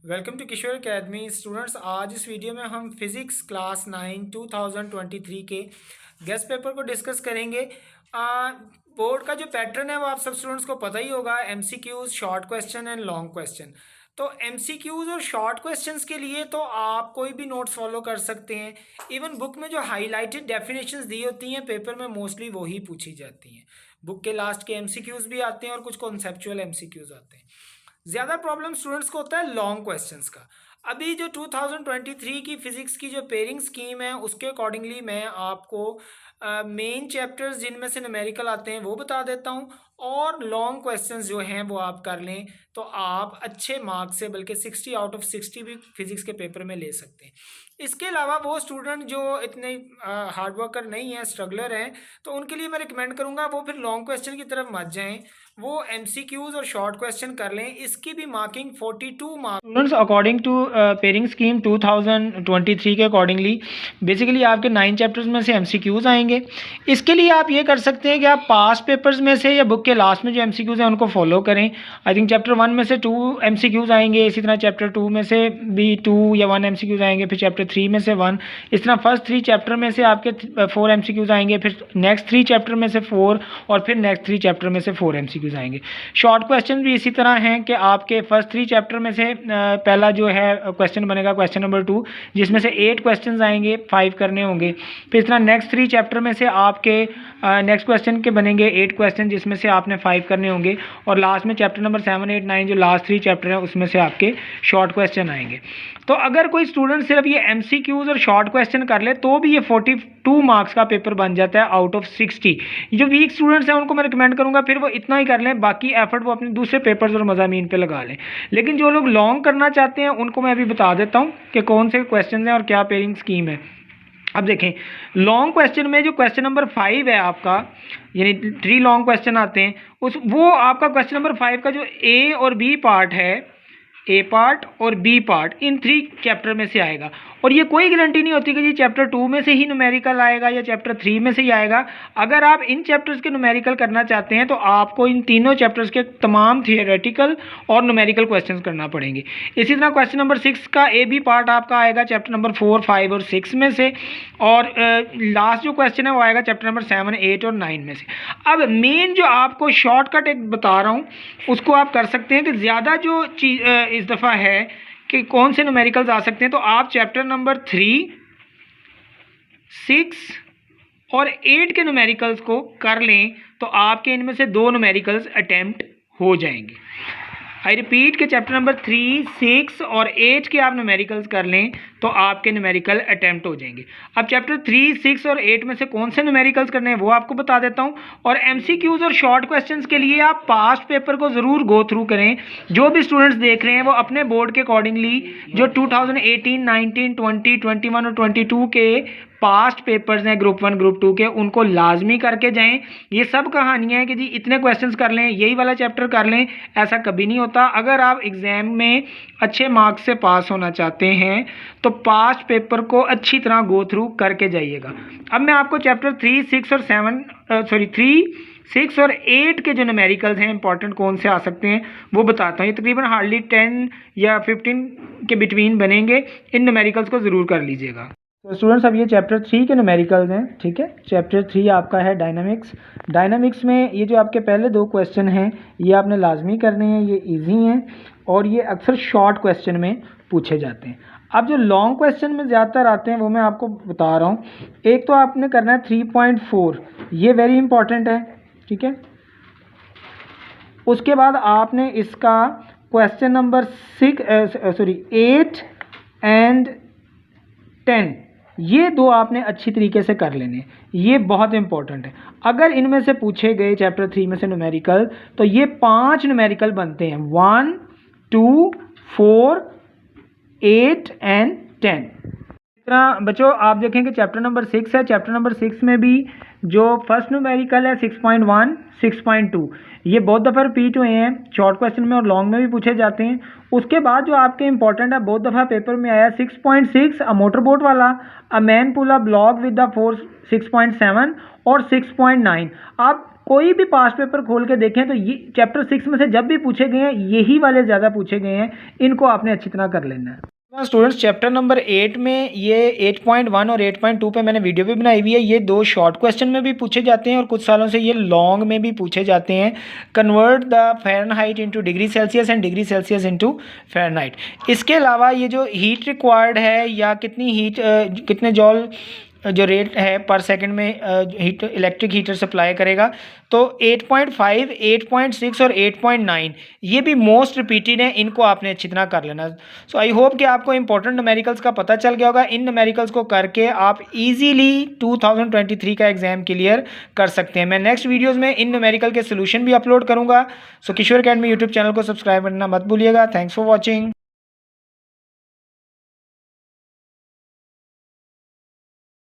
Welcome to Kishore academy students. आज इस video में हम फिज़िक्स क्लास 9 2023 के गेस्ट पेपर को डिस्कस करेंगे। बोर्ड का जो पैटर्न है वो आप सब स्टूडेंट्स को पता ही होगा, MCQs, short question and long question. तो एमसीक्यूज और शॉर्ट क्वेश्चंस के लिए तो आप कोई भी नोट्स फॉलो कर सकते हैं। इवन बुक में जो हाईलाइटेड डेफिनेशंस दी होती हैं पेपर में मोस्टली वही पूछी जाती हैं। बुक के लास्ट के एमसीक्यूज भी आते हैं और कुछ कॉन्सेप्चुअल एमसीक्यूज आते हैं। ज़्यादा प्रॉब्लम स्टूडेंट्स को होता है लॉन्ग क्वेश्चंस का। अभी जो 2023 की फिज़िक्स की जो पेयरिंग स्कीम है उसके अकॉर्डिंगली मैं आपको मेन चैप्टर्स जिनमें से न्यूमेरिकल आते हैं वो बता देता हूँ, और लॉन्ग क्वेश्चंस जो हैं वो आप कर लें तो आप अच्छे मार्क्स से, बल्कि 60 आउट ऑफ 60 भी फिज़िक्स के पेपर में ले सकते हैं। इसके अलावा वो स्टूडेंट जो इतने हार्ड वर्कर नहीं हैं, स्ट्रगलर हैं, तो उनके लिए मैं रिकमेंड करूँगा वो फिर लॉन्ग क्वेश्चन की तरफ मत जाएँ, वो एमसीक्यूज और शॉर्ट क्वेश्चन कर लें। इसकी भी marking 42 marks students according to pairing scheme 2023 के अकॉर्डिंगली बेसिकली आपके 9 चैप्टर्स में से एमसीक्यूज आएंगे। इसके लिए आप ये कर सकते हैं कि आप पास पेपर्स में से या बुक के लास्ट में जो एमसीक्यूज हैं उनको फॉलो करें। आई थिंक चैप्टर 1 में से 2 एमसीक्यूज आएंगे, इसी तरह चैप्टर 2 में से भी 2 या 1 एमसीक्यूज आएंगे, फिर चैप्टर 3 में से 1, इस तरह फर्स्ट 3 चैप्टर में से आपके 4 एमसीक्यूज आएंगे, फिर नेक्स्ट 3 चैप्टर में से 4 और फिर नेक्स्ट 3 चैप्टर में से 4 एमसीक्यूज आएंगे। शॉर्ट क्वेश्चन भी इसी तरह हैं कि आपके फर्स्ट 3 चैप्टर में से पहला जो है क्वेश्चन बनेगा क्वेश्चन नंबर 2, जिसमें से 8 क्वेश्चंस आएंगे, 5 करने होंगे। फिर इस तरह नेक्स्ट 3 चैप्टर में से आपके नेक्स्ट क्वेश्चन के बनेंगे 8 क्वेश्चन, जिसमें से आपने 5 करने होंगे, और लास्ट में चैप्टर नंबर 7, 8, 9 जो लास्ट 3 चैप्टर हैं उसमें से आपके शॉर्ट क्वेश्चन आएंगे। तो अगर कोई स्टूडेंट सिर्फ ये एमसीक्यूज और शॉर्ट क्वेश्चन कर ले तो भी ये 42 मार्क्स का पेपर बन जाता है आउट ऑफ 60। जो वीक स्टूडेंट्स हैं उनको मैं रिकमेंड करूंगा फिर वो इतना ही कर लें, बाकी एफर्ट वो अपने दूसरे पेपर्स और मज़ामीन पे लगा लें। लेकिन जो लोग लॉन्ग करना चाहते हैं उनको मैं अभी बता देता हूँ कि कौन से क्वेश्चन हैं और क्या पेयरिंग स्कीम है। अब देखें, लॉन्ग क्वेश्चन में जो क्वेश्चन नंबर 5 है आपका, यानी 3 लॉन्ग क्वेश्चन आते हैं, वो आपका क्वेश्चन नंबर 5 का जो ए और बी पार्ट है, ए पार्ट और बी पार्ट, इन 3 चैप्टर में से आएगा। और ये कोई गारंटी नहीं होती कि जी चैप्टर 2 में से ही न्यूमेरिकल आएगा या चैप्टर 3 में से ही आएगा। अगर आप इन चैप्टर्स के न्यूमेरिकल करना चाहते हैं तो आपको इन तीनों चैप्टर्स के तमाम थियोरेटिकल और न्यूमेरिकल क्वेश्चंस करना पड़ेंगे। इसी तरह क्वेश्चन नंबर 6 का ए बी पार्ट आपका आएगा चैप्टर नंबर 4, 5 और 6 में से, और लास्ट जो क्वेश्चन है वो आएगा चैप्टर नंबर 7, 8 और 9 में से। अब मेन जो आपको शॉर्टकट एक बता रहा हूँ उसको आप कर सकते हैं कि ज़्यादा जो चीज़ इस दफ़ा है कि कौन से न्यूमेरिकल्स आ सकते हैं, तो आप चैप्टर नंबर 3, 6 और 8 के न्यूमेरिकल्स को कर लें तो आपके इनमें से 2 न्यूमेरिकल्स अटेम्प्ट हो जाएंगे। आई रिपीट कि चैप्टर नंबर 3, 6 और 8 के आप न्यूमेरिकल्स कर लें तो आपके न्यूमेरिकल अटेम्प्ट हो जाएंगे। अब चैप्टर 3, 6 और 8 में से कौन से न्यूमेरिकल्स करने हैं वो आपको बता देता हूं। और एमसीक्यूज और शॉर्ट क्वेश्चंस के लिए आप पास्ट पेपर को ज़रूर गो थ्रू करें। जो भी स्टूडेंट्स देख रहे हैं वो अपने बोर्ड के अकॉर्डिंगली जो 2018, 19, 20, 21 और 22 के पास्ट पेपर्स हैं ग्रुप 1, ग्रुप 2 के, उनको लाजमी करके जाएं। ये सब कहानियां हैं कि जी इतने क्वेश्चंस कर लें, यही वाला चैप्टर कर लें, ऐसा कभी नहीं होता। अगर आप एग्ज़ाम में अच्छे मार्क्स से पास होना चाहते हैं तो पास्ट पेपर को अच्छी तरह गो थ्रू करके जाइएगा। अब मैं आपको चैप्टर 3, 6 और 3, 6 और 8 के जो न्यूमेरिकल्स हैं इंपॉर्टेंट कौन से आ सकते हैं वो बताता हूँ। ये तकरीबन हार्डली 10 या 15 के बिटवीन बनेंगे। इन न्यूमेरिकल्स को ज़रूर कर लीजिएगा। तो स्टूडेंट्स अब ये चैप्टर 3 के न्यूमेरिकल्स हैं, ठीक है। चैप्टर 3 आपका है डायनामिक्स। डायनामिक्स में ये जो आपके पहले 2 क्वेश्चन हैं ये आपने लाजमी करने हैं, ये इजी हैं और ये अक्सर शॉर्ट क्वेश्चन में पूछे जाते हैं। अब जो लॉन्ग क्वेश्चन में ज़्यादातर आते हैं वो मैं आपको बता रहा हूँ। एक तो आपने करना है 3.4, ये वेरी इंपॉर्टेंट है, ठीक है। उसके बाद आपने इसका क्वेश्चन नंबर 8 एंड 10, ये 2 आपने अच्छी तरीके से कर लेने, ये बहुत इंपॉर्टेंट है। अगर इनमें से पूछे गए चैप्टर 3 में से न्यूमेरिकल तो ये 5 न्यूमेरिकल बनते हैं, 1, 2, 4, 8 एंड 10। तरह बच्चों आप देखेंगे चैप्टर नंबर 6 है। चैप्टर नंबर 6 में भी जो फर्स्ट न्यूमेरिकल है 6.1, 6.2 ये बहुत दफ़ा रिपीट हुए हैं शॉर्ट क्वेश्चन में और लॉन्ग में भी पूछे जाते हैं। उसके बाद जो आपके इंपॉर्टेंट है बहुत दफ़ा पेपर में आया 6.6 अ मोटर बोट वाला, a man pull a block with the force 6.7 और 6.9। आप कोई भी पास्ट पेपर खोल के देखें तो ये चैप्टर 6 में से जब भी पूछे गए हैं यही वाले ज़्यादा पूछे गए हैं, इनको आपने अच्छी तरह कर लेना है। स्टूडेंट्स चैप्टर नंबर 8 में ये 8.1 और 8.2 पे मैंने वीडियो भी बनाई हुई है। ये दो शॉर्ट क्वेश्चन में भी पूछे जाते हैं और कुछ सालों से ये लॉन्ग में भी पूछे जाते हैं। Convert the Fahrenheit into degree Celsius and degree Celsius into Fahrenheit. इसके अलावा ये जो हीट रिक्वायर्ड है या कितनी हीट कितने जॉल जो रेट है पर सेकंड में हीट इलेक्ट्रिक हीटर सप्लाई करेगा, तो 8.5, 8.6 और 8.9 ये भी मोस्ट रिपीटेड है, इनको आपने अच्छी तरह कर लेना। सो आई होप कि आपको इंपॉर्टेंट न्यूमेरिकल्स का पता चल गया होगा। इन न्यूमेरिकल्स को करके आप इजीली 2023 का एग्जाम क्लियर कर सकते हैं। मैं नेक्स्ट वीडियोज़ में इन न्यूमेरिकल के सोल्यूशन भी अपलोड करूँगा। सो किशोर अकेडमी यूट्यूब चैनल को सब्सक्राइब करना मत भूलिएगा। Thanks for watching.